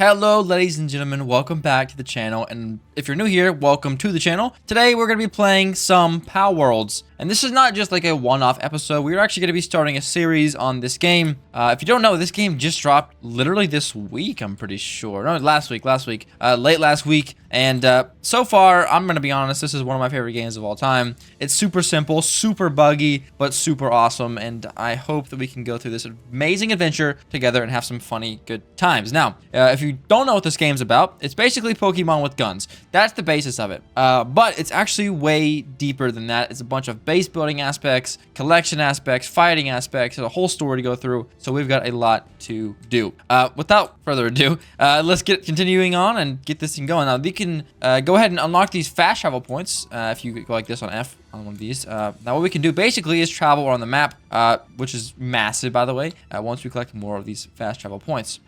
Hello ladies and gentlemen, welcome back to the channel, and if you're new here, welcome to the channel. Today we're going to be playing some Palworlds, and this is not just like a one-off episode. We're actually going to be starting a series on this game. If you don't know, this game just dropped literally this week, I'm pretty sure. No, late last week, and so far, I'm going to be honest, this is one of my favorite games of all time. It's super simple, super buggy, but super awesome, and I hope that we can go through this amazing adventure together and have some funny, good times. Now, if you don't know what this game's about, it's basically Pokemon with guns. That's the basis of it. But it's actually way deeper than that. It's a bunch of base building aspects, collection aspects, fighting aspects, and a whole story to go through. So we've got a lot to do. Without further ado, let's get continuing on and get this thing going. Now, we can go ahead and unlock these fast travel points if you go like this on F on one of these. Now, what we can do basically is travel around the map, which is massive, by the way, once we collect more of these fast travel points.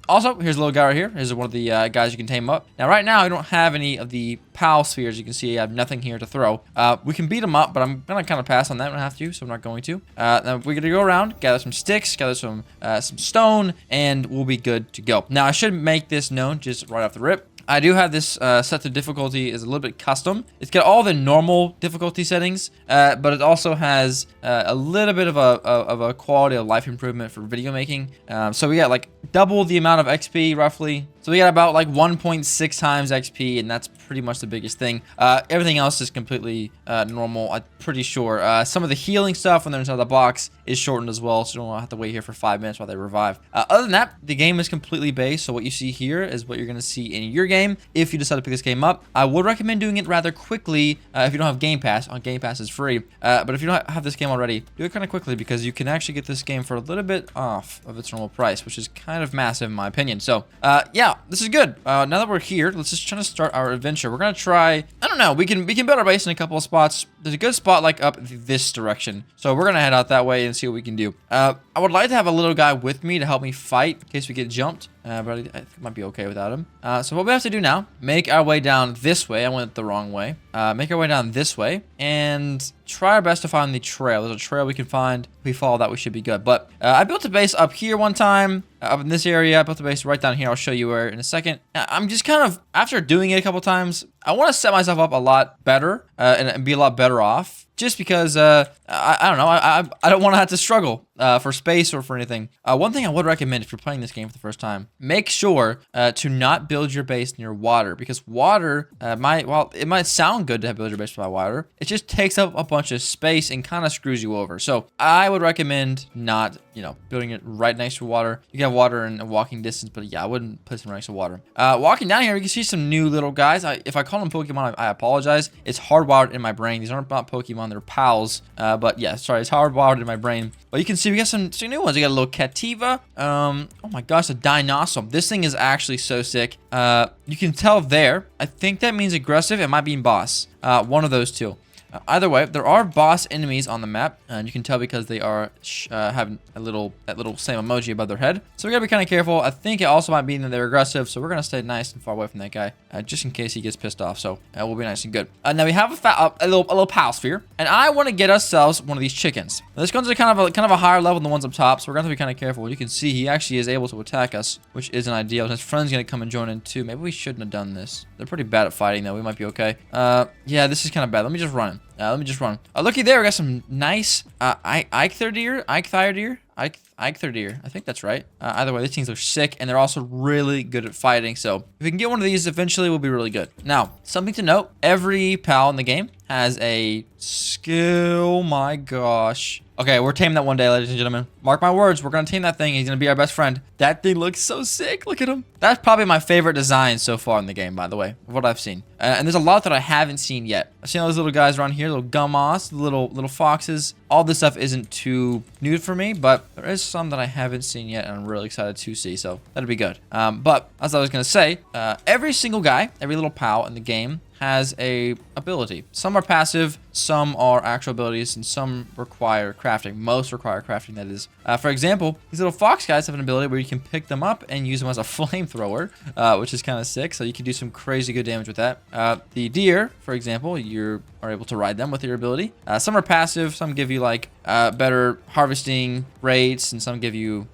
Also, here's a little guy right here. Here's one of the guys you can tame up. Now, right now, I don't have any of the PAL spheres. You can see I have nothing here to throw. We can beat them up, but I'm going to kind of pass on that. I don't have to, so I'm not going to. Now, we're going to go around, gather some sticks, gather some stone, and we'll be good to go. Now, I should make this known just right off the rip. I do have this set to difficulty is a little bit custom. It's got all the normal difficulty settings, but it also has a little bit of a quality of life improvement for video making. So we got like double the amount of XP roughly. So we got about like 1.6 times XP, and that's pretty much the biggest thing. Everything else is completely normal, I'm pretty sure. Some of the healing stuff when they're inside the box is shortened as well, so you don't have to wait here for 5 minutes while they revive. Other than that, the game is completely based, so what you see here is what you're going to see in your game if you decide to pick this game up. I would recommend doing it rather quickly if you don't have Game Pass. Game Pass is free, but if you don't have this game already, do it kind of quickly because you can actually get this game for a little bit off of its normal price, which is kind of massive in my opinion. So, yeah. This is good. Now that we're here, let's just try to start our adventure. We're gonna try. I don't know. We can build our base in a couple of spots. There's a good spot like up this direction, so we're gonna head out that way and see what we can do. I would like to have a little guy with me to help me fight in case we get jumped. But I think I might be okay without him. So what we have to do now, make our way down this way. I went the wrong way. Make our way down this way and try our best to find the trail. There's a trail we can find. If we follow that, we should be good. But I built a base up here one time, up in this area. I built a base right down here. I'll show you where in a second. I'm just kind of, after doing it a couple times, I want to set myself up a lot better and be a lot better off. Just because, I don't know, I don't want to have to struggle for space or for anything. One thing I would recommend if you're playing this game for the first time, make sure to not build your base near water. Because water it might sound good to build your base by water. It just takes up a bunch of space and kind of screws you over. So I would recommend not, building it right next to water. You can have water in a walking distance, but yeah, I wouldn't put it next to water. Walking down here, you can see some new little guys. If I call them Pokemon, I apologize. It's hardwired in my brain. These aren't not Pokemon. They're pals, but yeah, sorry, it's hardwired in my brain. But you can see we got some new ones. We got a little Cativa. Oh my gosh, a Dinosaur. This thing is actually so sick. You can tell there. I think that means aggressive. It might be boss. One of those two. Either way, there are boss enemies on the map, and you can tell because they are having that little same emoji above their head. So we gotta be kind of careful. I think it also might mean that they're aggressive, so we're gonna stay nice and far away from that guy, just in case he gets pissed off. So we'll be nice and good. Now we have a little pal sphere, and I want to get ourselves one of these chickens. Now, this one's kind of a higher level than the ones up top, so we're gonna have to be kind of careful. You can see he actually is able to attack us, which isn't ideal. And his friend's gonna come and join in too. Maybe we shouldn't have done this. They're pretty bad at fighting though. We might be okay. Yeah, this is kind of bad. Let me just run. Looky there, we got some nice Eikthyr deer. I think that's right. Either way, these things are sick, and they're also really good at fighting. So if we can get one of these, eventually we'll be really good. Now, something to note, every pal in the game has a skill. My gosh. Okay, we're taming that one day, ladies and gentlemen. Mark my words, we're going to tame that thing. He's going to be our best friend. That thing looks so sick. Look at him. That's probably my favorite design so far in the game, by the way, of what I've seen. And there's a lot that I haven't seen yet. I've seen all those little guys around here, little gummoss, little foxes. All this stuff isn't too new for me, but there is some that I haven't seen yet, and I'm really excited to see, so that'll be good. But as I was going to say, every single guy, every little pal in the game has a ability. Some are passive, some are actual abilities and some require crafting. Most require crafting, that is. For example, these little fox guys have an ability where you can pick them up and use them as a flamethrower, which is kind of sick. So you can do some crazy good damage with that. The deer, for example, you are able to ride them with your ability. Some are passive. Some give you like better harvesting rates, and some give you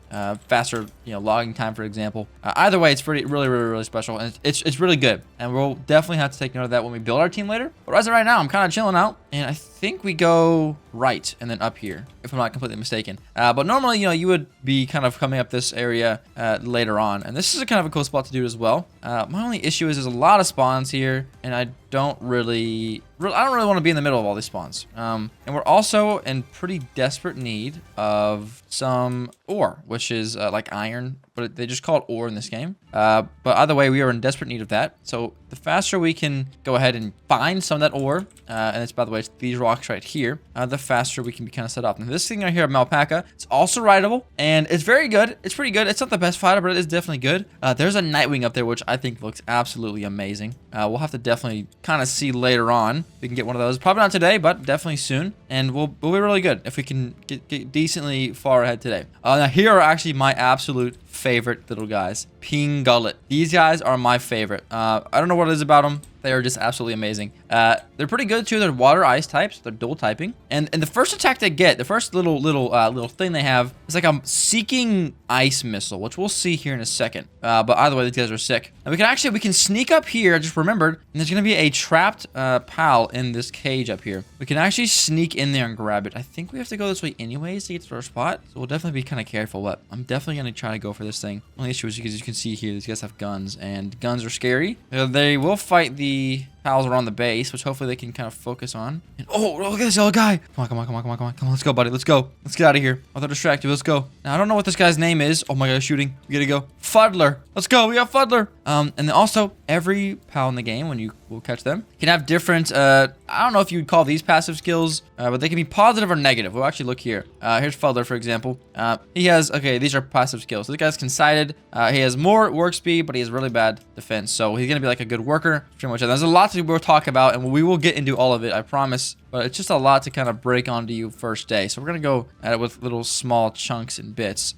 faster, logging time, for example. Either way, it's really special, and it's really good. And we'll definitely have to take note of that when we build our team later. But as of right now, I'm kind of chilling out, and I think we go right and then up here, if I'm not completely mistaken. But normally, you would be kind of coming up this area later on, and this is a kind of a cool spot to do as well. My only issue is there's a lot of spawns here, and I don't really want to be in the middle of all these spawns. And we're also in pretty desperate need of some ore, which is like iron, but they just call it ore in this game. But either way, we are in desperate need of that. So the faster we can go ahead and find some of that ore, and it's, by the way, it's these rocks right here, the faster we can be kind of set up. And this thing right here, Malpaca, it's also rideable, and it's very good. It's pretty good. It's not the best fighter, but it is definitely good. There's a Nightwing up there, which I think looks absolutely amazing. We'll have to definitely kind of see later on. We can get one of those. Probably not today, but definitely soon. And we'll be really good if we can get decently far ahead today. Now, here are actually my absolute favorite little guys. Ping Gullet. These guys are my favorite. I don't know what it is about them. They are just absolutely amazing. They're pretty good too. They're water ice types. They're dual typing. And the first attack they get, the first little thing they have is like a seeking ice missile, which we'll see here in a second. But either way, these guys are sick. And we can sneak up here. I just remembered, and there's gonna be a trapped pal in this cage up here. We can actually sneak in there and grab it. I think we have to go this way anyways to get to our spot. So we'll definitely be kind of careful. But I'm definitely gonna try to go for this thing. Only issue is because you can see here, these guys have guns, and guns are scary. They will fight the pals around the base, which hopefully they can kind of focus on. And oh, look at this yellow guy. Come on, let's go, buddy. Let's go. Let's get out of here. Oh, they're distracted. Let's go. Now, I don't know what this guy's name is. Oh my god, shooting. We gotta go. Fuddler. Let's go. We got Fuddler. And then also, every pal in the game, when you will catch them, can have different, I don't know if you would call these passive skills, but they can be positive or negative. We'll actually look here. Here's Fuddler, for example. He has, okay, these are passive skills. So this guy's conceited. He has more work speed, but he has really bad defense. So he's gonna be like a good worker, pretty much. And there's a lot we'll talk about, and we will get into all of it, I promise. But it's just a lot to kind of break onto you first day. So we're going to go at it with little small chunks and bits.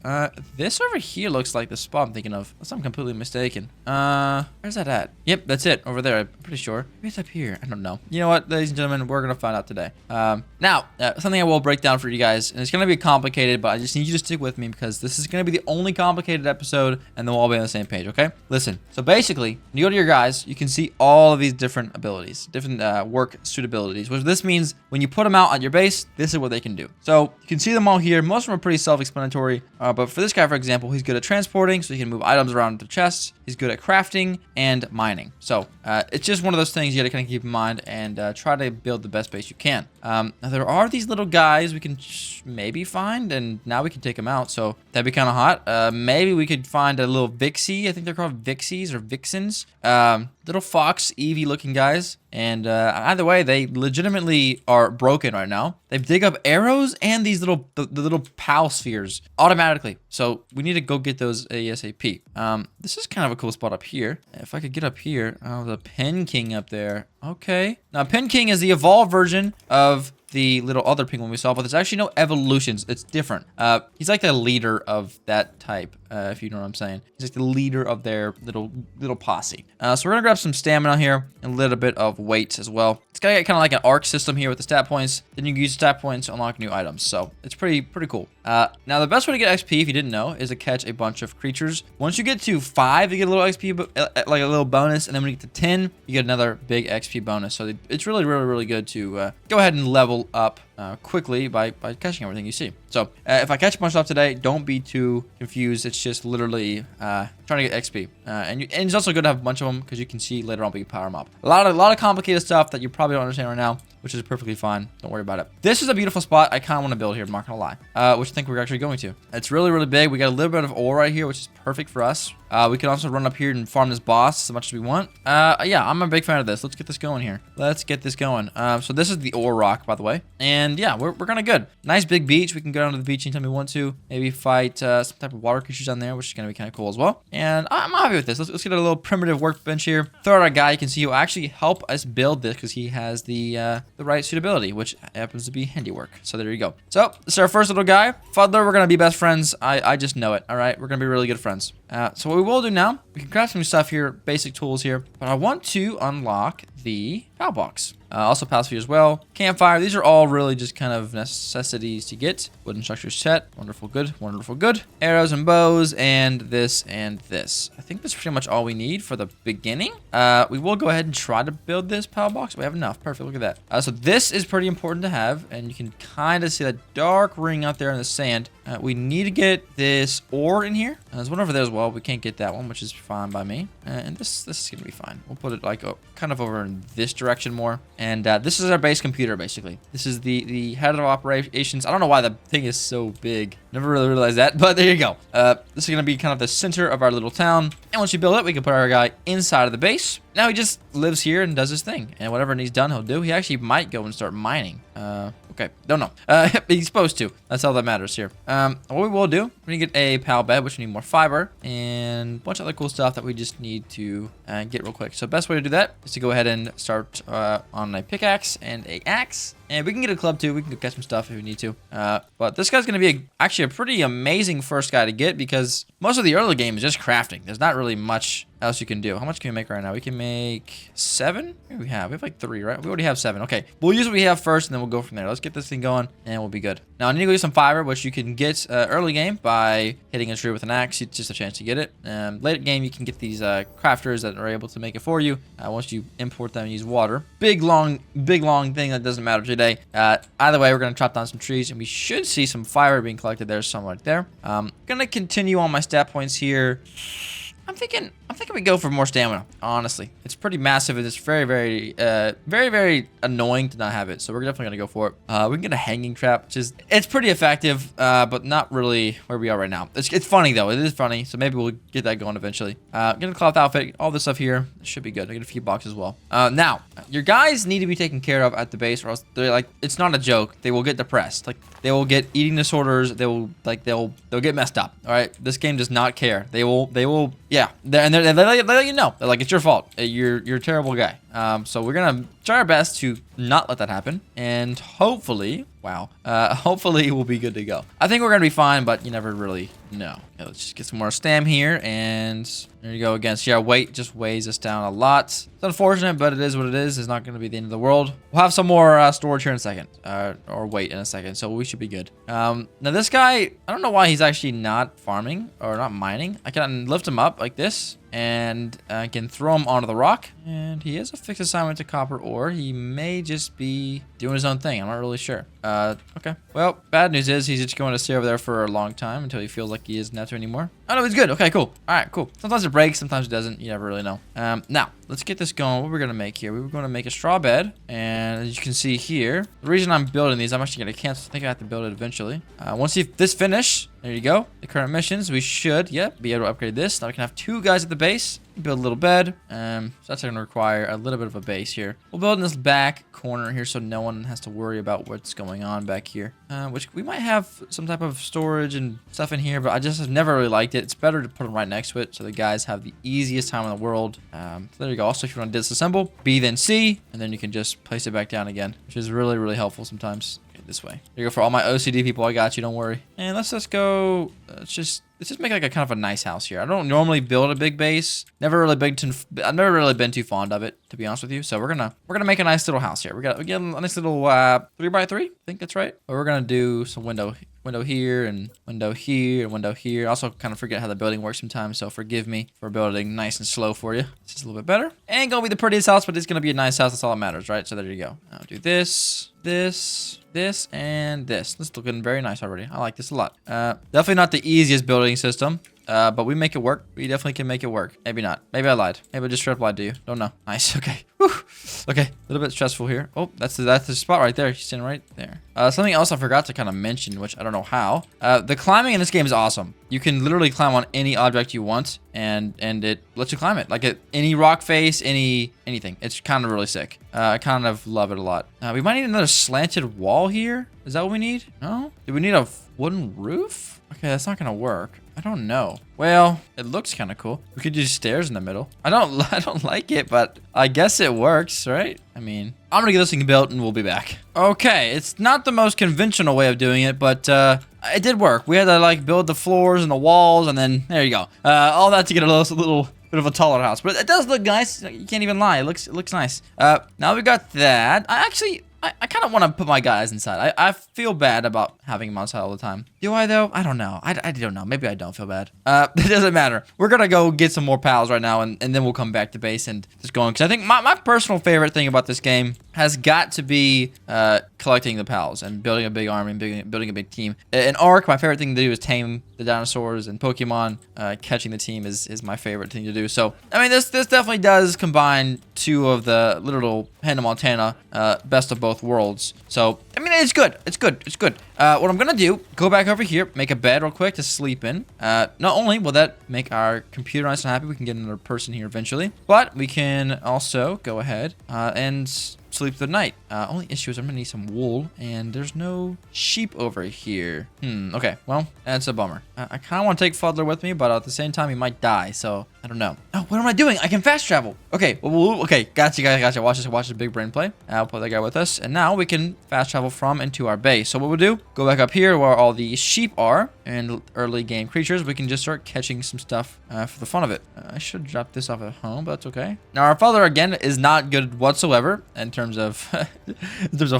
This over here looks like the spot I'm thinking of. Unless I'm completely mistaken. Where's that at? Yep, that's it. Over there, I'm pretty sure. Maybe it's up here. I don't know. You know what, ladies and gentlemen? We're going to find out today. Now, something I will break down for you guys. And it's going to be complicated, but I just need you to stick with me because this is going to be the only complicated episode, and then we'll all be on the same page, okay? Listen. So basically, when you go to your guys, you can see all of these different abilities. Different work suitabilities, which this means when you put them out at your base, this is what they can do. So you can see them all here. Most of them are pretty self-explanatory, but for this guy, for example, he's good at transporting, so he can move items around the chests. He's good at crafting and mining. So it's just one of those things you gotta kind of keep in mind and try to build the best base you can. Now there are these little guys we can maybe find, and now we can take them out, so that'd be kind of hot. Maybe we could find a little Vixie. I think they're called Vixies or Vixens. Little fox Eevee looking guys. And either way, they legitimately are broken right now. They dig up arrows and these the little POW spheres automatically. So we need to go get those ASAP. This is kind of a cool spot up here. If I could get up here. Oh, the Pen King up there. Okay. Now, Pen King is the evolved version of the little other penguin we saw, but there's actually no evolutions. It's different. He's like the leader of that type, if you know what I'm saying. He's like the leader of their little posse. So we're gonna grab some stamina here and a little bit of weight as well. It's got kind of like an arc system here with the stat points. Then you can use stat points to unlock new items. So it's pretty cool. Now the best way to get XP, if you didn't know, is to catch a bunch of creatures. Once you get to 5, you get a little XP, like a little bonus, and then when you get to 10, you get another big XP bonus. So it's really good to go ahead and level up quickly by catching everything you see. So if I catch a bunch of stuff today, don't be too confused. It's just literally trying to get XP. And it's also good to have a bunch of them because you can see later on we can power them up. A lot of complicated stuff that you probably don't understand right now, which is perfectly fine. Don't worry about it. This is a beautiful spot I kind of want to build here, I'm not gonna lie. Which I think we're actually going to. It's really big. We got a little bit of ore right here, which is perfect for us. We can also run up here and farm this boss as much as we want. Yeah, I'm a big fan of this. Let's get this going here. Let's get this going. So this is the ore rock, by the way. And yeah, we're kind of good. Nice big beach. We can go down to the beach anytime we want to. Maybe fight some type of water creatures down there, which is going to be kind of cool as well. And I'm happy with this. Let's get a little primitive workbench here. Throw out our guy. You can see he'll actually help us build this because he has the right suitability, which happens to be handiwork. So there you go. So this is our first little guy. Fuddler, we're going to be best friends. I just know it. All right, we're going to be really good friends. So what we will do now, we can craft some stuff here, basic tools here, but I want to unlock the POW box. Also POW sphere as well. Campfire, these are all really just kind of necessities to get. Wooden structure set, wonderful, good, wonderful, good. Arrows and bows, and this and this. I think that's pretty much all we need for the beginning. We will go ahead and try to build this POW box. We have enough, perfect, look at that. So this is pretty important to have, and you can kind of see that dark ring out there in the sand. We need to get this ore in here. There's one over there as well. We can't get that one, which is fine by me. And this is going to be fine. We'll put it like kind of over in this direction more. And this is our base computer, basically. This is the head of operations. I don't know why the thing is so big. Never really realized that, but there you go. This is going to be kind of the center of our little town. And once you build it, we can put our guy inside of the base. Now he just lives here and does his thing. And whatever he's done, he'll do. He actually might go and start mining. Okay, don't know. He's supposed to. That's all that matters here. What we will do, we get a POW bed, which we need more fiber, and a bunch of other cool stuff that we just need to get real quick. So best way to do that is to go ahead and start on a pickaxe and a axe. And we can get a club too. We can go get some stuff if we need to. But this guy's going to be actually a pretty amazing first guy to get because most of the early game is just crafting. There's not really much else you can do. How much can we make right now? We can make 7? Here we have like 3, right? We already have 7. Okay, we'll use what we have first and then we'll go from there. Let's get this thing going and we'll be good. Now I need to go get some fiber, which you can get early game by hitting a tree with an axe. It's just a chance to get it. Late game, you can get these crafters that are able to make it for you once you import them and use water. Big long thing that doesn't matter today. Either way, we're going to chop down some trees and we should see some fiber being collected there somewhere right there. Going to continue on my stat points here. I'm thinking we go for more stamina, honestly. It's pretty massive and it's very annoying to not have it. So we're definitely gonna go for it. We can get a hanging trap, which is, it's pretty effective, but not really where we are right now. It's funny though, it is funny. So maybe we'll get that going eventually. Get a cloth outfit, all this stuff here. It should be good. I get a few boxes as well. Now, your guys need to be taken care of at the base or else they're like, it's not a joke. They will get depressed. Like they will get eating disorders. They'll get messed up. All right. This game does not care. They will, yeah. They let you know. They're like, it's your fault. You're a terrible guy. So we're gonna try our best to not let that happen, and hopefully, hopefully we'll be good to go. I think we're gonna be fine, but you never really know. Okay, let's just get some more stam here, and there you go again. So yeah, weight just weighs us down a lot. It's unfortunate, but it is what it is. It's not gonna be the end of the world. We'll have some more storage here in a second, or weight in a second, so we should be good. Now this guy, I don't know why he's actually not farming or not mining. I can lift him up like this, and I can throw him onto the rock, and he has a fixed assignment to copper ore. He may just be doing his own thing. I'm not really sure. Okay. Well, bad news is he's just going to stay over there for a long time until he feels like he isn't have to anymore. Oh, no, he's good. Okay, cool. All right, cool. Sometimes it breaks, sometimes it doesn't. You never really know. Now, let's get this going. What we're going to make here, we were going to make a straw bed, and as you can see here, the reason I'm building these, I'm actually going to cancel. I think I have to build it eventually. Once this finish, there you go. The current missions, we should, be able to upgrade this. Now we can have 2 guys at the base. Build a little bed. So that's going to require a little bit of a base here. We'll build in this back corner here so no one has to worry about what's going on back here. Which we might have some type of storage and stuff in here, but I just have never really liked it. It's better to put them right next to it so the guys have the easiest time in the world. So there you go. Also, if you want to disassemble, B then C, and then you can just place it back down again, which is really helpful sometimes. Okay, this way. There you go. For all my OCD people, I got you. Don't worry. And let's just go. Let's just make like a kind of a nice house here. I don't normally build a big base. I've never really been too fond of it, to be honest with you. So we're gonna make a nice little house here. We get a nice little 3x3. I think that's right. But we're gonna do some window here and window here and window here. Also kind of forget how the building works sometimes, so forgive me for building nice and slow for you. This is a little bit better. Ain't gonna be the prettiest house, but it's gonna be a nice house. That's all that matters, right? So there you go. I'll do this, and this. This is looking very nice already. I like this a lot. Definitely not the easiest building system. but we make it work. We definitely can make it work. Maybe not. Maybe I lied. Maybe I just straight up lied to you. Don't know. Nice. Okay. Whew. Okay. A little bit stressful here. Oh, that's the spot right there. He's standing right there. Something else I forgot to kind of mention, which I don't know how. The climbing in this game is awesome. You can literally climb on any object you want, and it lets you climb it. Like any rock face, anything. It's kind of really sick. I kind of love it a lot. We might need another slanted wall here. Is that what we need? No? Do we need a wooden roof? Okay, that's not gonna work. I don't know. Well, it looks kind of cool. We could use stairs in the middle. I don't like it, but I guess it works, right? I mean, I'm gonna get this thing built and we'll be back. Okay, it's not the most conventional way of doing it, but it did work. We had to like build the floors and the walls, and then there you go. All that to get a little bit of a taller house, but it does look nice. You can't even lie. It looks nice. Now we got that. I kind of want to put my guys inside. I feel bad about having them outside all the time. Do I, though? I don't know. I don't know. Maybe I don't feel bad. It doesn't matter. We're going to go get some more pals right now, and then we'll come back to base and just go on. Because I think my personal favorite thing about this game has got to be collecting the pals and building a big army and building a big team. In Ark, my favorite thing to do is tame the dinosaurs, and Pokemon, catching the team is my favorite thing to do. So, I mean, this definitely does combine two of the literal Hannah Montana best of both worlds. So, I mean, it's good. It's good. It's good. What I'm going to do, go back over here, make a bed real quick to sleep in. Not only will that make our computer nice and happy, we can get another person here eventually, but we can also go ahead and sleep through the night. Only issue is I'm gonna need some wool, and there's no sheep over here. Okay, well, that's a bummer. I kind of want to take Fuddler with me, but at the same time, he might die, so I don't know. Oh, what am I doing? I can fast travel. Okay, okay, gotcha, guys, gotcha. Watch this big brain play. I'll put that guy with us, and now we can fast travel from and to our base. So what we'll do, go back up here where all the sheep are, and early game creatures. We can just start catching some stuff for the fun of it. I should drop this off at home, but that's okay. Now, our Fuddler, again, is not good whatsoever in terms of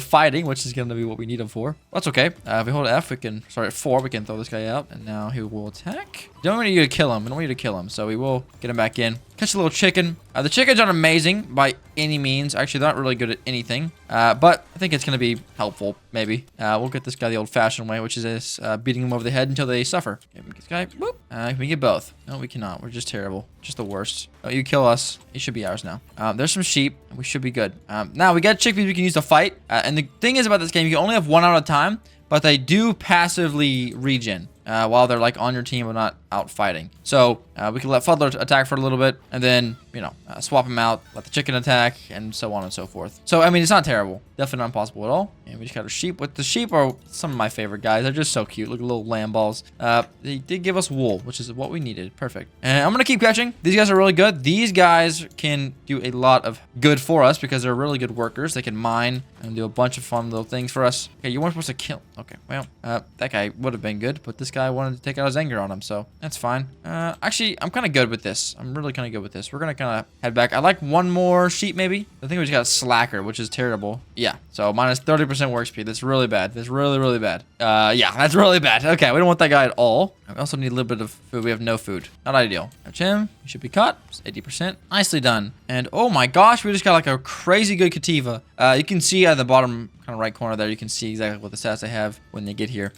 fighting, which is going to be what we need him for. That's okay. If we hold F, we can start at 4. We can throw this guy out, and now he will attack. We don't want you to kill him. We don't want you to kill him, so we will get him back in. Catch a little chicken. The chickens aren't amazing by any means. Actually, they're not really good at anything, but I think it's going to be helpful, maybe. We'll get this guy the old-fashioned way, which is this, beating them over the head until they suffer. Okay, this guy, whoop. Can we get both? No, we cannot. We're just terrible. Just the worst. Oh, you kill us. He should be ours now. There's some sheep. We should be good. Now, we got chickpeas we can use to fight, and the thing is about this game, you can only have one at a time, but they do passively regen while they're like on your team but not out fighting. So we can let Fuddler attack for a little bit, and then, you know, swap him out, let the chicken attack, and so on and so forth. So, I mean, it's not terrible. Definitely not impossible at all. And we just got a sheep. The sheep are some of my favorite guys. They're just so cute. Look at little lamb balls. They did give us wool, which is what we needed. Perfect. And I'm going to keep catching. These guys are really good. These guys can do a lot of good for us because they're really good workers. They can mine and do a bunch of fun little things for us. Okay, you weren't supposed to kill. Okay, well, that guy would have been good, but this guy wanted to take out his anger on him, so that's fine. Actually, I'm kind of good with this. I'm really kind of good with this. We're going to kind of head back. I like one more sheep, maybe. I think we just got a slacker, which is terrible. Yeah, so minus 30% work speed. That's really bad. That's really, really bad. Yeah, that's really bad. Okay, we don't want that guy at all. We also need a little bit of food. We have no food. Not ideal. Catch him. He should be caught. It's 80%. Nicely done. And oh my gosh, we just got like a crazy good Kativa. You can see at the bottom kind of right corner there, you can see exactly what the stats they have when they get here.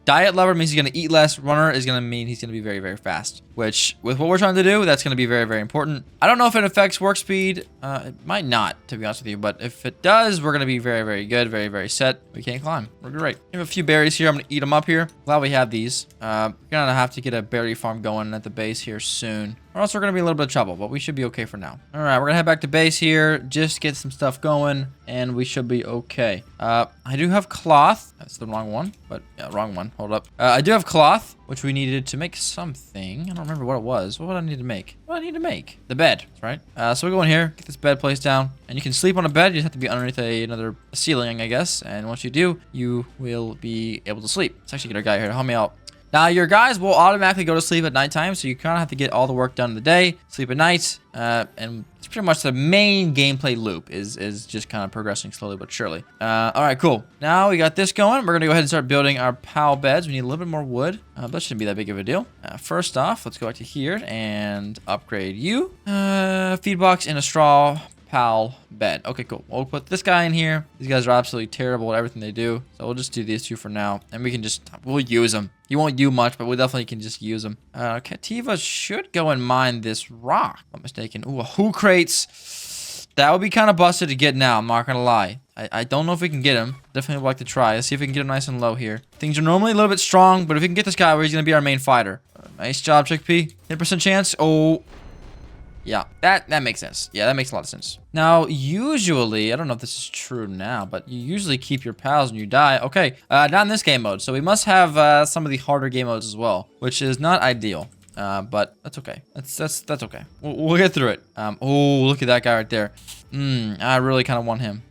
Diet lover means he's going to eat less. Runner is going to mean he's going to be very, very fast, which with what we're trying to do, that's going to be very, very important. I don't know if it affects work speed. It might not, to be honest with you, but if it does, we're going to be very, very good, very, very set. We can't climb. We're great. We have a few berries here. I'm going to eat them up here. Glad we have these. We're going to have to get a berry farm going at the base here soon, or else we're going to be a little bit of trouble, but we should be okay for now. All right, we're going to head back to base here, just get some stuff going, and we should be okay. I do have cloth. That's the wrong one, but yeah, wrong one. Hold up. I do have cloth, which we needed to make something. I don't remember what it was. What would I need to make? What do I need to make? The bed, right? So we go in here, get this bed placed down, and you can sleep on a bed. You just have to be underneath another ceiling, I guess. And once you do, you will be able to sleep. Let's actually get our guy here to help me out. Now, your guys will automatically go to sleep at nighttime, so you kind of have to get all the work done in the day, sleep at night, and it's pretty much the main gameplay loop is just kind of progressing slowly but surely. All right, cool. Now we got this going. We're going to go ahead and start building our PAL beds. We need a little bit more wood. That shouldn't be that big of a deal. First off, let's go back to here and upgrade you. Feed box and a straw pal bed. Okay, cool. We'll put this guy in here. These guys are absolutely terrible at everything they do. So we'll just do these two for now. And we can we'll use them. He won't do much, but we definitely can just use them. Cativa should go and mine this rock. If I'm not mistaken. Ooh, who crates? That would be kind of busted to get now. I'm not going to lie. I don't know if we can get him. Definitely would like to try. Let's see if we can get him nice and low here. Things are normally a little bit strong, but if we can get this guy where he's going to be our main fighter. Nice job, Chickpea. 10% chance. Oh, yeah, that makes sense. Yeah, that makes a lot of sense. Now, usually, I don't know if this is true now, but you usually keep your pals when you die. Okay, not in this game mode. So we must have some of the harder game modes as well, which is not ideal. But that's okay. That's okay. We'll get through it. Oh, look at that guy right there. I really kind of want him.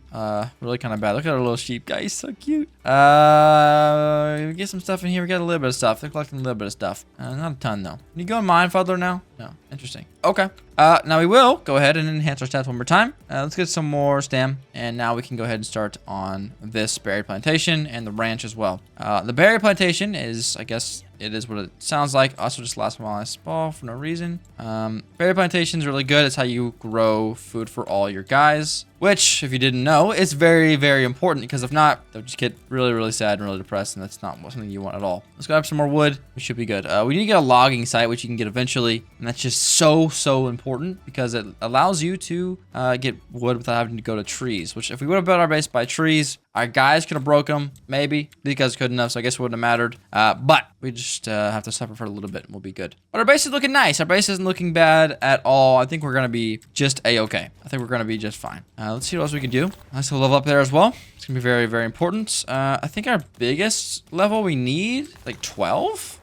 Really kind of bad. Look at our little sheep guy. He's so cute. We get some stuff in here. We got a little bit of stuff. They're collecting a little bit of stuff. Not a ton though. Can you go in mine, Fuddler now? No. Interesting. Okay. Now we will go ahead and enhance our stats one more time. Let's get some more stam. And now we can go ahead and start on this berry plantation and the ranch as well. The berry plantation is, I guess, it is what it sounds like. Also just last while I spawn for no reason. Berry plantation is really good. It's how you grow food for all your guys. Which, if you didn't know, is very, very important. Because if not, they'll just get really, really sad and really depressed. And that's not something you want at all. Let's grab some more wood. We should be good. We need to get a logging site, which you can get eventually. And that's just so important. Because it allows you to get wood without having to go to trees. Which, if we would have built our base by trees, our guys could have broke them, maybe. These guys couldn't have, so I guess it wouldn't have mattered. But we just have to suffer for a little bit and we'll be good. But our base is looking nice. Our base isn't looking bad at all. I think we're going to be just A-okay. I think we're going to be just fine. Let's see what else we can do. Nice little level up there as well. It's going to be very, very important. I think our biggest level we need, like 12?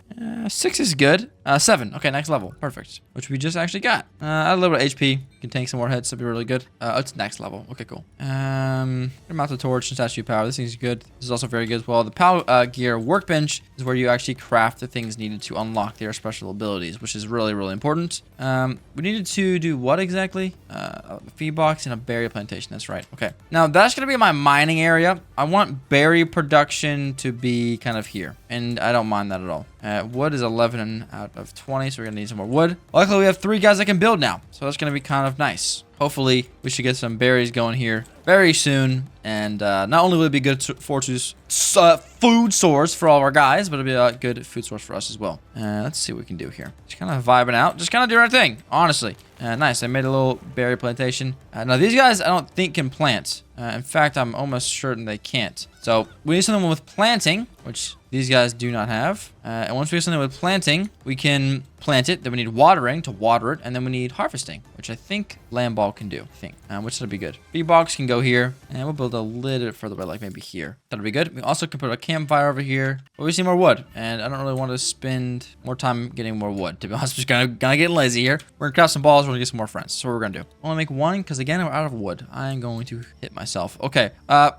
6 is good. 7. Okay, next level. Perfect. Which we just actually got. A little bit of HP. You can tank some more hits. That'd be really good. It's next level. Okay, cool. Mount the torch and statue power. This thing's good. This is also very good as well. The power gear workbench is where you actually craft the things needed to unlock their special abilities, which is really, really important. We needed to do what exactly? A feed box and a berry plantation. That's right. Okay. Now, that's going to be my mining area. I want berry production to be kind of here. And I don't mind that at all. Wood is 11 out of 20, so we're going to need some more wood. Luckily, we have 3 guys that can build now, so that's going to be kind of nice. Hopefully, we should get some berries going here very soon. And not only will it be good food source for all of our guys, but it'll be a good food source for us as well. Let's see what we can do here. Just kind of vibing out. Just kind of doing our thing, honestly. Nice. I made a little berry plantation. Now, these guys I don't think can plant. In fact, I'm almost certain they can't. So we need something with planting, which these guys do not have. And once we have something with planting, we can plant it. Then we need watering to water it. And then we need harvesting, which I think land ball can do. Which that'll be good. Bee box can go here. And we'll build a little bit further away, like maybe here. That'll be good. We also can put a campfire over here. But we see more wood. And I don't really want to spend more time getting more wood. To be honest, I'm just gonna get lazy here. We're gonna craft some balls. We're gonna get some more friends. So what we're gonna do. Only make 1, because again, we're out of wood. I am going to hit myself. Okay.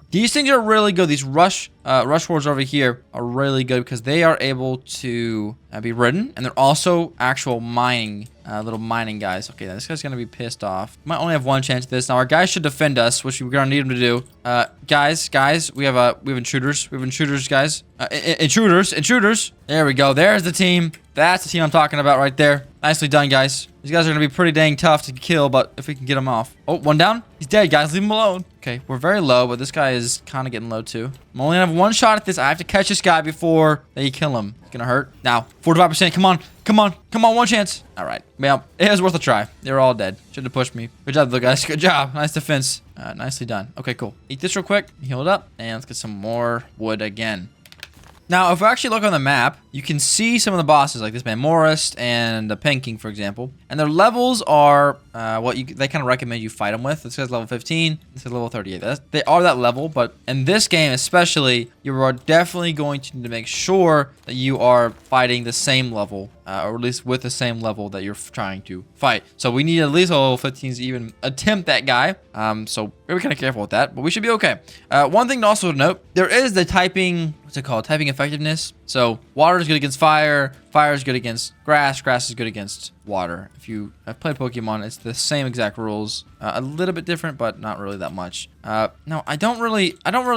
These things are really good. These rush wards over here are really good because they are able to be ridden, and they're also actual mining, little mining guys. Okay, this guy's gonna be pissed off. Might only have 1 chance at this. Now our guys should defend us, which we're gonna need them to do. Guys, we have intruders. We have intruders, guys. Intruders. There we go. There's the team. That's the team I'm talking about right there. Nicely done, guys. These guys are gonna be pretty dang tough to kill, but if we can get them off. Oh, 1 down. He's dead, guys. Leave him alone. Okay, we're very low, but this guy is kind of getting low too. I'm only gonna have 1 shot at this. I have to catch this guy before they kill him. It's gonna hurt. Now, 45%. Come on. 1 chance. All right. Well, it was worth a try. They were all dead. Should have pushed me. Good job, though, guys. Good job. Nice defense. Nicely done. Okay, cool. Eat this real quick. Heal it up. And let's get some more wood again. Now, if we actually look on the map, you can see some of the bosses, like this man Morris and the Penking, for example. And their levels are they kind of recommend you fight them with. This guy's level 15. This is level 38. They are that level, but in this game especially, you are definitely going to need to make sure that you are fighting the same level, or at least with the same level that you're trying to fight. So we need at least a level 15 to even attempt that guy. So we're kind of careful with that, but we should be okay. One thing to also note, there is the typing, what's it called? Typing effectiveness. So water is good against fire. Fire is good against grass. Grass is good against water. If you have played Pokemon, it's the same exact rules. A little bit different, but not really that much. No, I don't really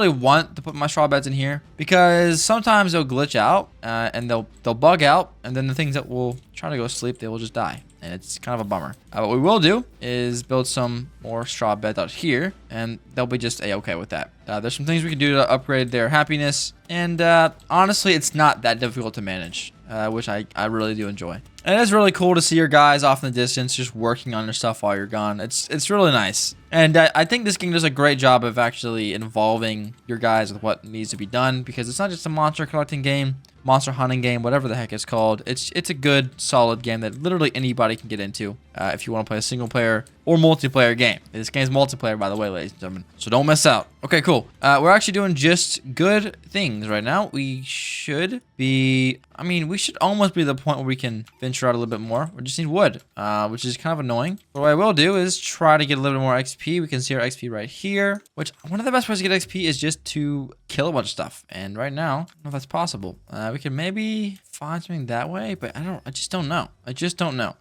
want to put my straw beds in here because sometimes they'll glitch out and they'll bug out, and then the things that will try to go to sleep, they will just die. and it's kind of a bummer. What we will do is build some more straw beds out here, and they'll be just a-okay with that. There's some things we can do to upgrade their happiness, and honestly, it's not that difficult to manage, which I really do enjoy. And it's really cool to see your guys off in the distance just working on your stuff while you're gone. It's really nice. And I think this game does a great job of actually involving your guys with what needs to be done, because it's not just a monster collecting game, monster hunting game, whatever the heck it's called. It's a good, solid game that literally anybody can get into if you want to play a single player or multiplayer game. This game's multiplayer, by the way, ladies and gentlemen, so don't miss out. Okay, cool. We're actually doing just good things right now. We should be, we should almost be at the point where we can venture out a little bit more. We just need wood, which is kind of annoying. But what I will do is try to get a little bit more XP. We can see our XP right here, which one of the best ways to get XP is just to kill a bunch of stuff. And right now, I don't know if that's possible. We can maybe find something that way, but I just don't know.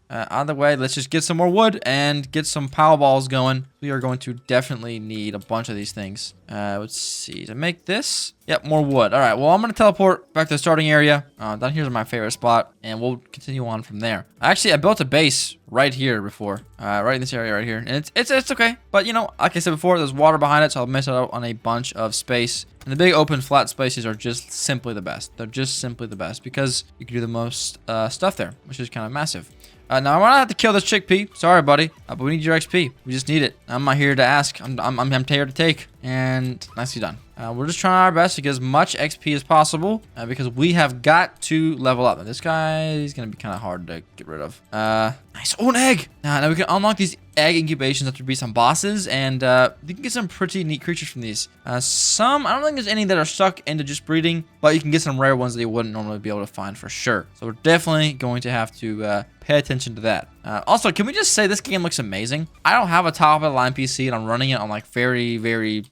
Either way, let's just get some more wood and get some power balls going. We are going to definitely need a bunch of these things. Let's see, to make this. Yep, more wood. All right, well, I'm going to teleport back to the starting area. Down here's my favorite spot, and we'll continue on from there. Actually, I built a base right here before, right in this area right here, and it's okay. But, like I said before, there's water behind it, so I'll miss out on a bunch of space. And the big open flat spaces are just simply the best. They're just simply the best because you can do the most stuff there, which is kind of massive. Now, I'm going to have to kill this chickpea. Sorry, buddy. But we need your XP. We just need it. I'm not here to ask. I'm here to take. And nicely done. We're just trying our best to get as much XP as possible because we have got to level up. Now, this guy is going to be kind of hard to get rid of. Nice. Oh, an egg. Now we can unlock these egg incubations after beat some bosses, and you can get some pretty neat creatures from these. I don't think there's any that are stuck into just breeding, but you can get some rare ones that you wouldn't normally be able to find for sure. So we're definitely going to have to pay attention to that. Also, can we just say this game looks amazing? I don't have a top-of-the-line PC, and I'm running it on like very, very,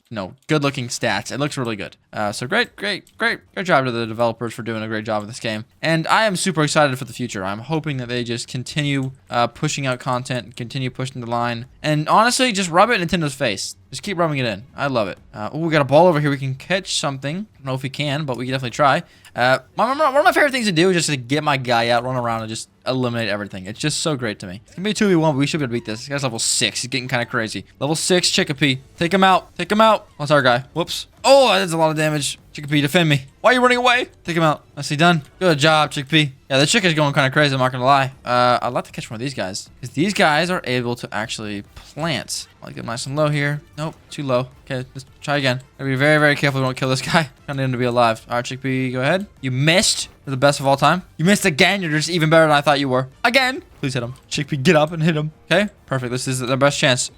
good-looking stats. It looks really good. So great job to the developers for doing a great job of this game. And I am super excited for the future. I'm hoping that they just continue pushing out content, continue pushing the line, and honestly, just rub it in Nintendo's face. Just keep rubbing it in. I love it. Oh, we got a ball over here. We can catch something. I don't know if we can, but we can definitely try. One of my favorite things to do is just to get my guy out, run around, and just eliminate everything. It's just so great to me. It's going to be a 2v1, but we should be able to beat this. This guy's level 6. He's getting kind of crazy. Level 6, Chickapee. Take him out. Take him out. That's our guy. Whoops. Oh, that's a lot of damage. Chickapee, defend me. Why are you running away? Take him out. Nicely done. Good job, Chickapee. Yeah, the chick is going kind of crazy, I'm not going to lie. I'd like to catch one of these guys, because these guys are able to actually plant. I'll get them nice and low here. Nope, too low. Okay, let's try again. Gotta be very, very careful we don't kill this guy. I need him to be alive. All right, Chickapee, go ahead. You missed. You're the best of all time. You missed again. You're just even better than I thought you were. Again. Please hit him. Chickapee, get up and hit him. Okay, perfect. This is the best chance.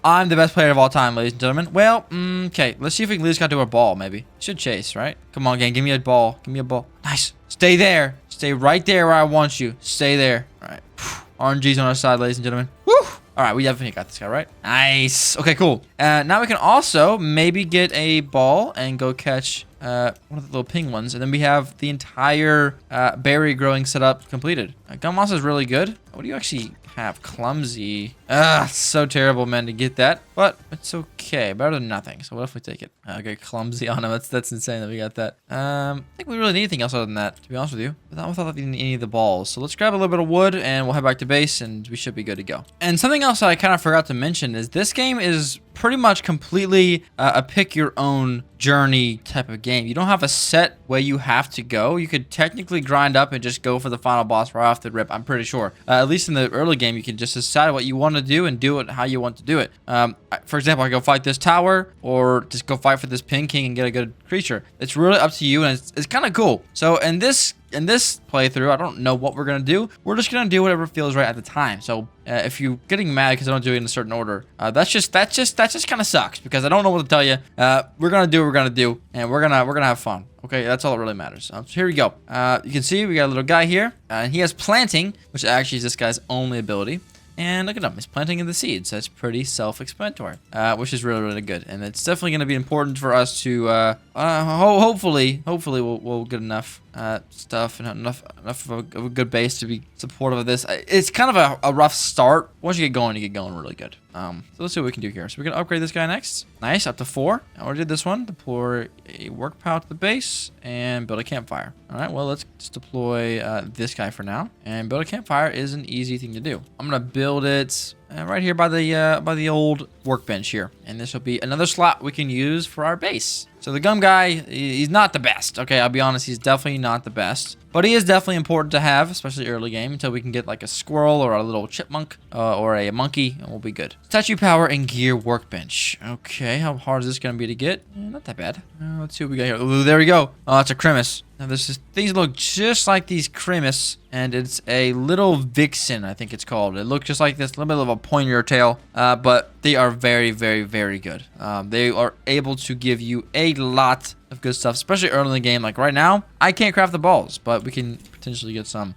I'm the best player of all time, ladies and gentlemen. Well, okay. Let's see if we can at least got to a ball, maybe. Should chase, right? Come on, gang. Give me a ball. Give me a ball. Nice. Stay there. Stay right there where I want you. Stay there. All right. RNG's on our side, ladies and gentlemen. Woo! All right, we definitely got this guy, right? Nice. Okay, cool. Now we can also maybe get a ball and go catch one of the little ping ones. And then we have the entire berry growing setup completed. Gum moss is really good. What do you actually have? Clumsy. So terrible, man, to get that. But it's okay. Better than nothing. So what if we take it? Okay, clumsy on him. That's insane that we got that. I think we really need anything else other than that, to be honest with you. Without any of the balls. So let's grab a little bit of wood and we'll head back to base and we should be good to go. And something else that I kind of forgot to mention is this game is pretty much completely a pick your own journey type of game. You don't have a set way you have to go. You could technically grind up and just go for the final boss right off the rip, I'm pretty sure. At least in the early game, you can just decide what you want to do and do it how you want to do it. For example, I go fight this tower or just go fight for this pin king and get a good creature. It's really up to you, and it's kind of cool. So in this playthrough, I don't know what we're gonna do. We're just gonna do whatever feels right at the time. So if you're getting mad because I don't do it in a certain order, that just kind of sucks because I don't know what to tell you. We're gonna do what we're gonna do, and we're gonna have fun. Okay, that's all that really matters. So here we go. You can see we got a little guy here, and he has planting, which actually is this guy's only ability. And look at him, he's planting in the seeds. That's pretty self-explanatory, which is really, really good. And it's definitely going to be important for us to, hopefully we'll get enough stuff and enough of a good base to be supportive of this. It's kind of a rough start. Once you get going really good. So let's see what we can do here. So we're going to upgrade this guy next. Nice, up to 4. I already did this one. Deploy a work pile to the base and build a campfire. All right, well, let's just deploy this guy for now. And build a campfire is an easy thing to do. I'm going to build it right here by the old workbench here. And this will be another slot we can use for our base. So the gum guy, he's not the best. Okay, I'll be honest, he's definitely not the best. But he is definitely important to have, especially early game, until we can get like a squirrel or a little chipmunk or a monkey, and we'll be good. Statue power and gear workbench. Okay, how hard is this going to be to get? Not that bad. Let's see what we got here. Ooh, there we go. Oh, it's a Crimus. Now, these look just like these Crimus, and it's a little vixen, I think it's called. It looks just like this, a little bit of a pointier tail, but they are very, very, very good. They are able to give you a lot of good stuff, especially early in the game. Like right now, I can't craft the balls, but we can potentially get some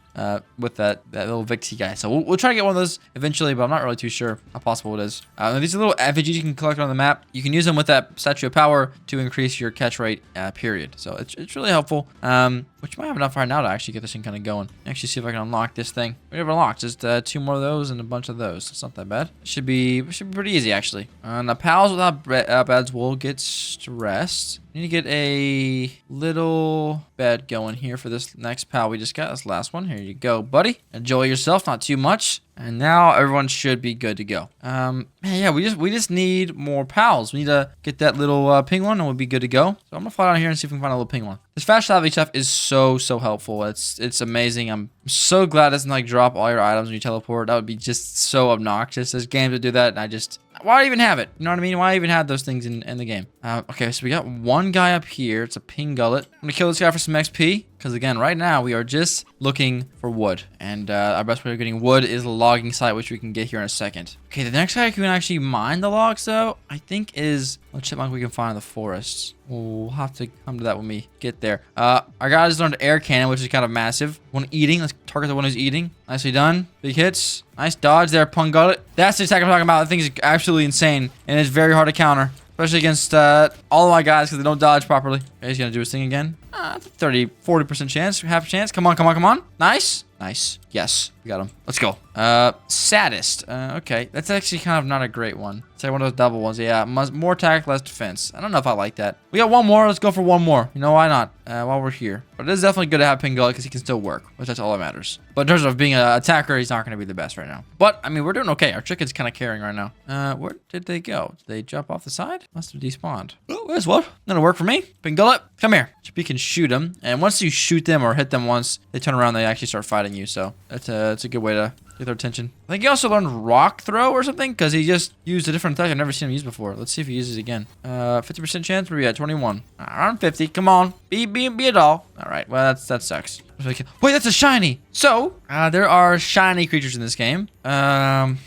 with that little Vixie guy. So we'll try to get one of those eventually, but I'm not really too sure how possible it is. These are little effigies you can collect on the map. You can use them with that Statue of Power to increase your catch rate, period. So it's really helpful. Which might have enough right now to actually get this thing kind of going. Actually, see if I can unlock this thing. We have unlocked just 2 more of those and a bunch of those. It's not that bad. It should be pretty easy actually. Now pals without beds will get stressed. We need to get a little bed going here for this next pal we just got. That's the last one. Here you go, buddy. Enjoy yourself, not too much. And now everyone should be good to go. Yeah, we just need more pals. We need to get that little ping one and we'll be good to go. So I'm gonna fly down here and see if we can find a little ping one. This fast travel stuff is so helpful. It's amazing. I'm so glad it doesn't like drop all your items when you teleport. That would be just so obnoxious. There's games that do that, and why even have it? You know what I mean? Why even have those things in the game? Okay, so we got one guy up here. It's a ping gullet. I'm gonna kill this guy for some XP. Because again, right now we are just looking for wood. And our best way of getting wood is a logging site, which we can get here in a second. Okay, the next guy who can actually mine the logs, though, I think is a chipmunk we can find in the forests. We'll have to come to that when we get there. Our guy just learned air cannon, which is kind of massive. One eating. Let's target the one who's eating. Nicely done. Big hits. Nice dodge there, pung gullet. That's the attack I'm talking about. That thing is absolutely insane. And it's very hard to counter. Especially against all of my guys because they don't dodge properly. Okay, he's going to do his thing again. 40% chance. Half a chance. Come on. Nice. Yes, we got him. Let's go. Saddest. Okay, that's actually kind of not a great one. Say one of those double ones. Yeah, more attack, less defense. I don't know if I like that. We got one more. Let's go for one more. You know, why not? While we're here. But it is definitely good to have Ping Gullet because he can still work, which that's all that matters. But in terms of being an attacker, he's not going to be the best right now. But, I mean, we're doing okay. Our chicken's kind of carrying right now. Where did they go? Did they jump off the side? Must have despawned. Oh, there's one. That'll work for me. Ping Gullet, come here. You can shoot them. And once you shoot them or hit them once, they turn around, they actually start fighting you. So that's a good way to get their attention. I think he also learned rock throw or something because he just used a different attack I've never seen him use before. Let's see if he uses it again. 50% chance. Where are we at? 21. Around 50. Come on. Be a doll. All right. Well, that sucks. Wait, that's a shiny. So there are shiny creatures in this game. The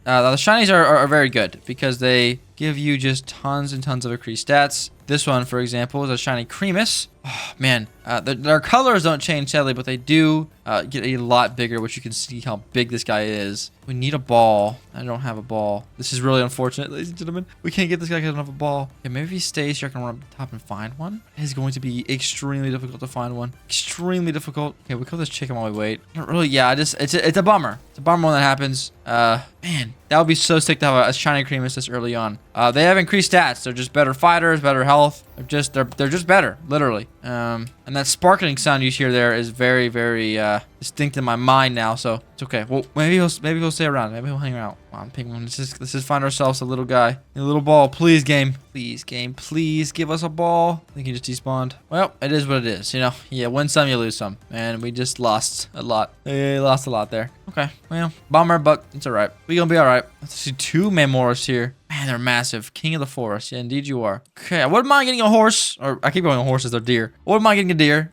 shinies are very good because they give you just tons and tons of increased stats. This one, for example, is a shiny Cremus. Oh, man. Their colors don't change, sadly, but they do get a lot bigger, which you can see how big this guy is. We need a ball. I don't have a ball. This is really unfortunate, ladies and gentlemen. We can't get this guy because I don't have a ball. Yeah, maybe if he stays here, I can run up top and find one. It is going to be extremely difficult to find one. Extremely difficult. Okay, we kill this chicken while we wait. Not really, yeah, it's a bummer. It's a bummer when that happens. Man, that would be so sick to have a shiny Cremus this early on. They have increased stats. They're just better fighters, better health. They're just better, literally. And that sparkling sound you hear there is very, very distinct in my mind now. So it's okay. Well, maybe he'll stay around. Maybe he'll hang out. Come on, Penguin. Let's just find ourselves a little guy. A little ball, please, game. Please, game. Please give us a ball. I think he just despawned. Well, it is what it is. You know, yeah, win some, you lose some. And we just lost a lot. We lost a lot there. Okay, well, bummer, but it's all right. We're gonna be all right. Let's see 2 Memoras here. Man, they're massive. King of the forest. Yeah, indeed you are. Okay, I wouldn't mind getting a horse. Or I keep going on horses, they're deer. I wouldn't mind getting a deer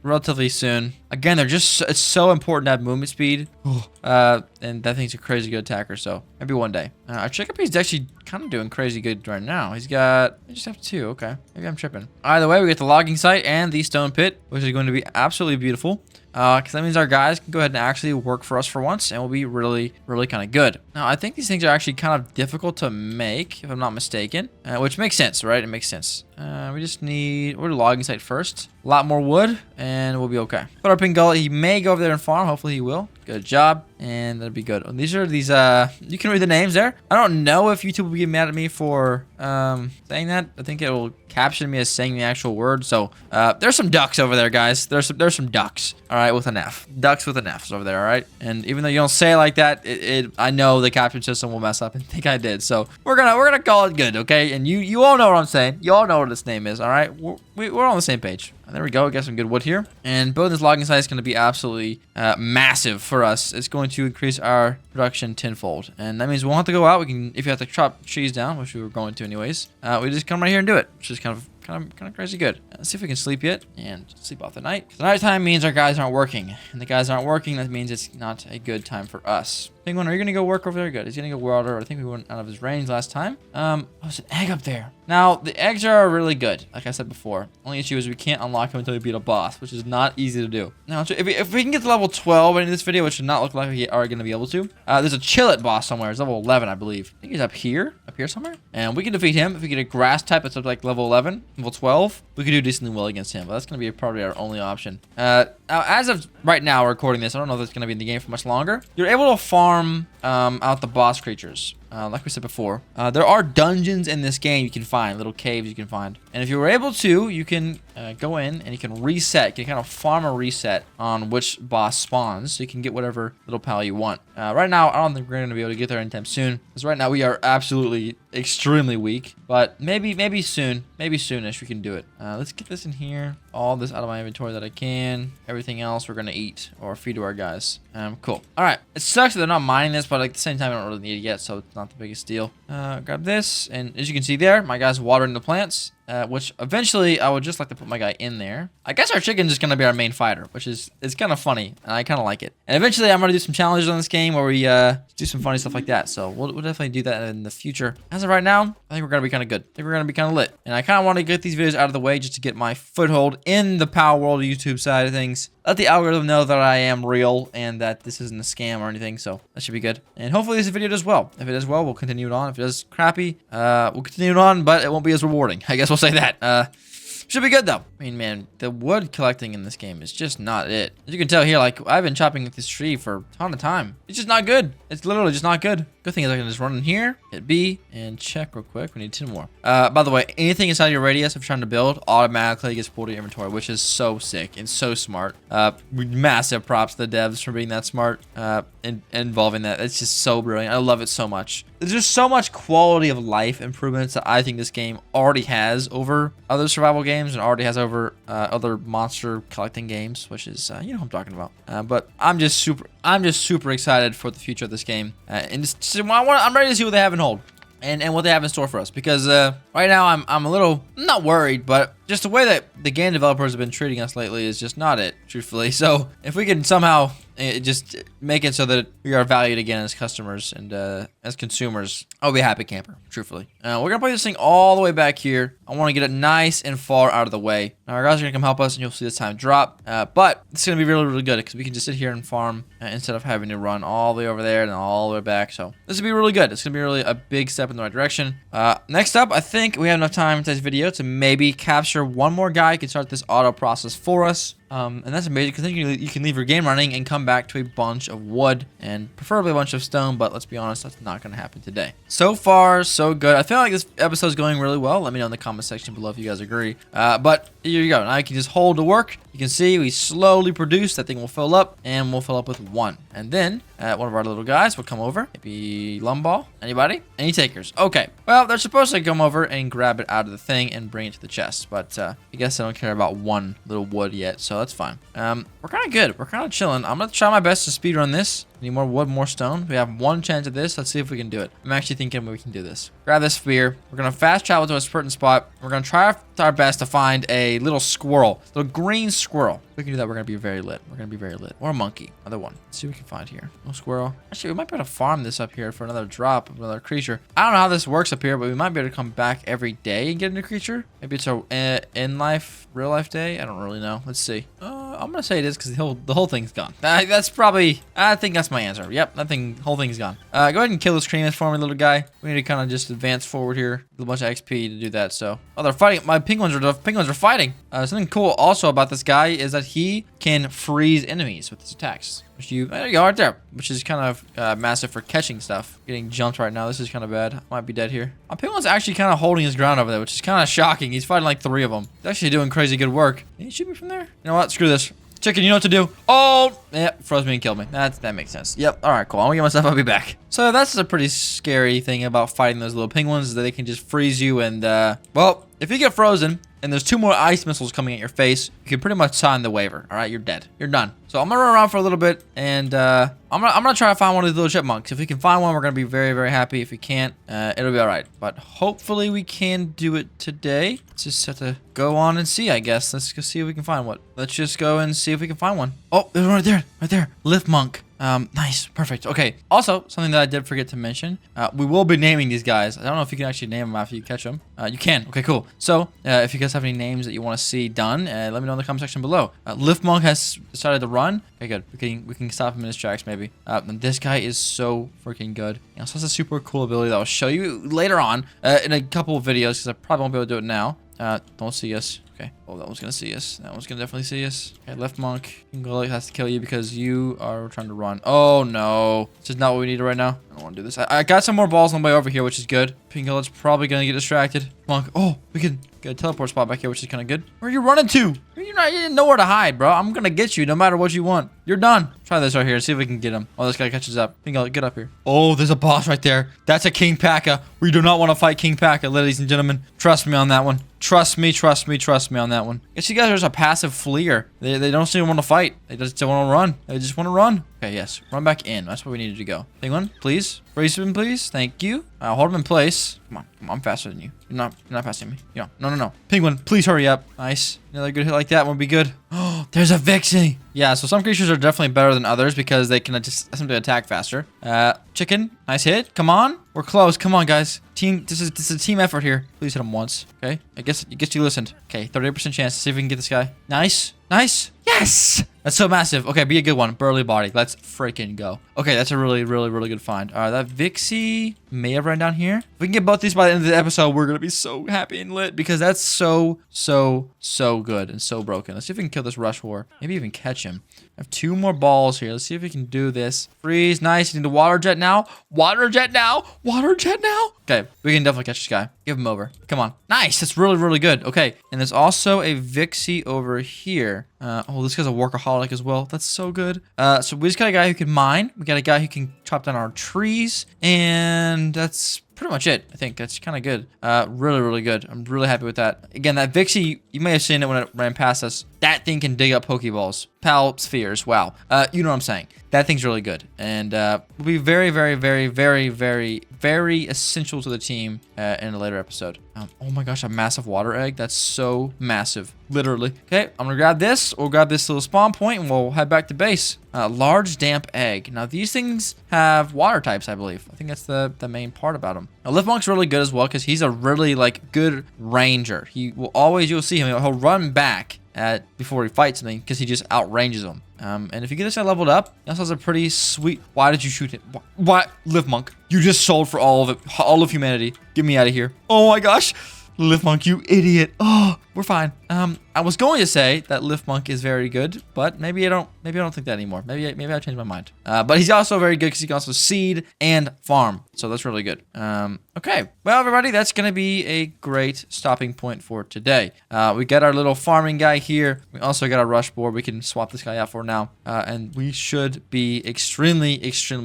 relatively soon. Again, it's so important to have movement speed. And that thing's a crazy good attacker, so maybe one day. Our Chickapee is actually kind of doing crazy good right now. I just have 2. Okay, maybe I'm tripping. Either way, we get the logging site and the stone pit, which is going to be absolutely beautiful. because that means our guys can go ahead and actually work for us for once, and we'll be really, really kind of good. Now, I think these things are actually kind of difficult to make, if I'm not mistaken, which makes sense, right? It makes sense. We just need, we're logging site first. A lot more wood, and we'll be okay. Put our pin gullet. He may go over there and farm. Hopefully he will. Good job. And that'll be good. These are these, you can read the names there. I don't know if YouTube will get mad at me for saying that. I think it will caption me as saying the actual word. So there's some ducks over there, guys. There's some ducks. All right, with an F. Ducks with an F over there, all right? And even though you don't say it like that, I know the caption system will mess up and think I did. So we're gonna call it good, okay? And you all know what I'm saying. You all know what this name is, all right? We're on the same page. There we go. We got some good wood here. And building this logging site is going to be absolutely massive for us. It's going to increase our production tenfold. And that means we won't have to go out. We can, if you have to chop trees down, which we were going to anyways, we just come right here and do it, which is kind of crazy good. Let's see if we can sleep yet and sleep off the night. The nighttime means our guys aren't working. And the guys aren't working, that means it's not a good time for us. Penguin, are you going to go work over there? Good. He's going to go water. I think we went out of his range last time. Oh, there's an egg up there. Now, the eggs are really good, like I said before. Only issue is we can't unlock them until we beat a boss, which is not easy to do. Now, if we can get to level 12 in this video, which should not look like we are going to be able to, there's a Chillet boss somewhere. It's level 11, I believe. I think he's up here somewhere. And we can defeat him. If we get a grass type that's up like level 11, level 12, we can do decently well against him. But that's going to be probably our only option. Now, as of right now, we're recording this. I don't know if it's going to be in the game for much longer. You're able to farm out the boss creatures. Like we said before, there are dungeons in this game you can find, little caves you can find. And if you were able to, you can go in and you can reset. You can kind of farm a reset on which boss spawns, so you can get whatever little pal you want. Right now, I don't think we're going to be able to get there anytime soon, because right now we are absolutely extremely weak. But maybe soon, maybe soonish we can do it. Let's get this in here. All this out of my inventory that I can. Everything else we're going to eat or feed to our guys. Cool. All right. It sucks that they're not mining this, but at the same time, I don't really need it yet, so it's not the biggest deal. Grab this, and as you can see there, my guy's watering the plants. Which eventually I would just like to put my guy in there. I guess our chicken's just going to be our main fighter, which is kind of funny, and I kind of like it. And eventually I'm going to do some challenges on this game where we do some funny stuff like that. So we'll definitely do that in the future. As of right now, I think we're going to be kind of good. I think we're going to be kind of lit. And I kind of want to get these videos out of the way just to get my foothold in the Palworld YouTube side of things. Let the algorithm know that I am real and that this isn't a scam or anything, so that should be good. And hopefully this video does well. If it does well, we'll continue it on. If it does crappy, we'll continue it on, but it won't be as rewarding. I guess we'll say that. Should be good though. I mean, man, the wood collecting in this game is just not it. As you can tell here, like, I've been chopping this tree for a ton of time. It's just not good. It's literally just not good. Good thing is I can just run in here, hit B, and check real quick. We need 10 more. By the way, anything inside your radius of trying to build automatically gets pulled to your inventory, which is so sick and so smart. Massive props to the devs for being that smart and involving that. It's just so brilliant. I love it so much. There's just so much quality of life improvements that I think this game already has over other survival games and already has over other monster collecting games, which is you know what I'm talking about. But I'm just super excited for the future of this game, and I'm ready to see what they have in hold and what they have in store for us, because right now I'm a little not worried, but just the way that the game developers have been treating us lately is just not it, truthfully. So if we can somehow just make it so that we are valued again as customers and as consumers, I'll be a happy camper, truthfully. We're going to play this thing all the way back here. I want to get it nice and far out of the way. Now our guys are going to come help us, and you'll see this time drop. But it's going to be really, really good, because we can just sit here and farm instead of having to run all the way over there and all the way back. So this will be really good. It's going to be really a big step in the right direction. Next up, I think we have enough time in today's video to maybe capture one more guy who can start this auto process for us. And that's amazing, because then you can leave your game running and come back to a bunch of wood and preferably a bunch of stone, but let's be honest, that's not going to happen today. So far, so good. I feel like this episode is going really well. Let me know in the comment section below if you guys agree. But here you go. Now you can just hold to work. You can see we slowly produce. That thing will fill up, and we'll fill up with one. And then one of our little guys will come over. Maybe Lumball. Anybody? Any takers? Okay. Well, they're supposed to come over and grab it out of the thing and bring it to the chest. But I guess I don't care about one little wood yet, so that's fine. We're kind of good. We're kind of chilling. I'm going to try my best to speedrun this. Need more wood, more stone. We have one chance at this. Let's see if we can do it. I'm actually thinking we can do this. Grab this spear. We're going to fast travel to a certain spot. We're going to try our best to find a little squirrel. Little green squirrel. If we can do that, we're going to be very lit. We're going to be very lit. Or a monkey. Another one. Let's see what we can find here. No squirrel. Actually, we might be able to farm this up here for another drop of another creature. I don't know how this works up here, but we might be able to come back every day and get a new creature. Maybe it's a in life, real life day. I don't really know. Let's see. I'm gonna say it is because the whole thing's gone. That's probably, I think that's my answer. Yep, whole thing's gone. Go ahead and kill this creamus for me, little guy. We need to kind of just advance forward here. A bunch of XP to do that. So, oh, they're fighting. My penguins are fighting. Something cool also about this guy is that he can freeze enemies with his attacks. There you are right there, which is kind of massive for catching stuff. Getting jumped right now. This is kind of bad. Might be dead here. My penguin's actually kind of holding his ground over there, which is kind of shocking. He's fighting like 3 of them. He's actually doing crazy good work. Can he shoot me from there? You know what? Screw this. Chicken, you know what to do. Oh, yeah, froze me and killed me. That makes sense. Yep. All right, cool. I'm gonna get myself. I'll be back. So that's a pretty scary thing about fighting those little penguins is that they can just freeze you and, well, if you get frozen and there's 2 more ice missiles coming at your face, you can pretty much sign the waiver. All right, you're dead. You're done. So I'm gonna run around for a little bit and I'm gonna try to find one of these little chipmunks. If we can find one, we're gonna be very, very happy. If we can't, it'll be all right. But hopefully we can do it today. Let's just have to go on and see, I guess. Let's go see if we can find one. Let's just go and see if we can find one. Oh, there's one right there. Lift monk. Nice, perfect. Okay. Also, something that I did forget to mention, we will be naming these guys. I don't know if you can actually name them after you catch them. You can. Okay, cool. So, if you guys have any names that you want to see done, let me know in the comment section below. Lift monk has decided to run. Okay, good. We can stop him in his tracks maybe. And this guy is so freaking good. He also has a super cool ability that I'll show you later on in a couple of videos because I probably won't be able to do it now. Don't see us. Okay. Oh, that one's gonna see us. That one's gonna definitely see us. Okay, left monk. Kingo has to kill you because you are trying to run. Oh no. This is not what we need right now. I don't want to do this. I got some more balls on the way over here, which is good. Pingolet's probably gonna get distracted. Monk. Oh, we can get a teleport spot back here, which is kind of good. Where are you running to? You didn't know where to hide, bro. I'm gonna get you no matter what you want. You're done. Try this right here. See if we can get him. Oh, this guy catches up. Pingolet, get up here. Oh, there's a boss right there. That's a King Paka. We do not want to fight King Paka, ladies and gentlemen. Trust me on that one. Trust me on that one. Guess you guys are just a passive fleer. They don't seem to want to fight. They just don't want to run. They just want to run. Okay, yes. Run back in. That's what we needed to go. Penguin, please. Freeze him, please. Thank you. Hold him in place. Come on. I'm faster than you. You're not passing me. No. Penguin, please hurry up. Nice. Another good hit like that would be good. Oh, there's a Vixie. Yeah, so some creatures are definitely better than others because they can just simply attack faster. Chicken, nice hit. Come on. We're close. Come on, guys. Team, this is a team effort here. Please hit him once. Okay. I guess you listened. Okay, 38% chance to see if we can get this guy. Nice. Yes! That's so massive. Okay, be a good one. Burly body. Let's freaking go. Okay, that's a really good find. That Vixie may have run down here. If we can get both these by the end of the episode, we're gonna be so happy and lit because that's so good and so broken. Let's see if we can kill this rush war. Maybe even catch him. I have 2 more balls here. Let's see if we can do this. Freeze. Nice. You need the water jet now. Water jet now. Okay, we can definitely catch this guy. Give him over. Come on. Nice. That's really good. Okay, and there's also a Vixie over here. Oh, this guy's a workaholic as well. That's so good. So we just got a guy who can mine. We got a guy who can chop down our trees. And that's pretty much it. I think that's kind of good. Really good. I'm really happy with that. Again, that Vixie, you may have seen it when it ran past us. That thing can dig up Pokeballs. Pal spheres. Wow. You know what I'm saying. That thing's really good. And will be very essential to the team in a later episode. Oh my gosh, a massive water egg. That's so massive. Literally. Okay, I'm gonna grab this. We'll grab this little spawn point and we'll head back to base. Large damp egg. Now these things have water types, I believe. I think that's the main part about them. Now Lift Monk's really good as well because he's a really good ranger. He will always, you'll see him, he'll run back before he fights something because he just outranges them. And if you get this guy leveled up, he also has a pretty sweet. Why did you shoot him? What? Lift Monk, you just sold for all of it, all of humanity. Get me out of here. Oh my gosh. Lift Monk, you idiot. Oh, we're fine. I was going to say that Lift Monk is very good, but maybe I don't think that anymore. Maybe I changed my mind. But he's also very good because he can also seed and farm. So that's really good. Okay. Well, everybody, that's going to be a great stopping point for today. We got our little farming guy here. We also got our rush board. We can swap this guy out for now. And we should be extremely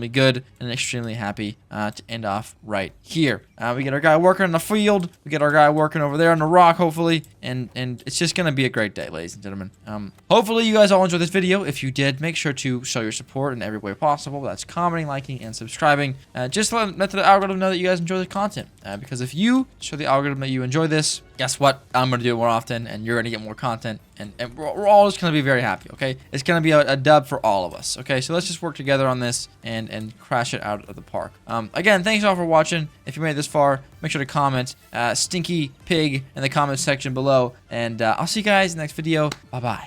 good and extremely happy to end off right here. We get our guy working in the field. We get our guy working over there on the rock, hopefully. And it's just going to be a great day, ladies and gentlemen. Hopefully you guys all enjoyed this video. If you did, make sure to show your support in every way possible. That's commenting, liking, and subscribing. Just to let the algorithm know that you guys enjoy the content. Because if you show the algorithm that you enjoy this, guess what? I'm going to do it more often, and you're going to get more content. And we're all just going to be very happy, okay? It's going to be a dub for all of us, okay? So let's just work together on this and crash it out of the park. Again, thanks all for watching. If you made it this far, make sure to comment Stinky Pig in the comment section below. And I'll see you guys in the next video. Bye-bye.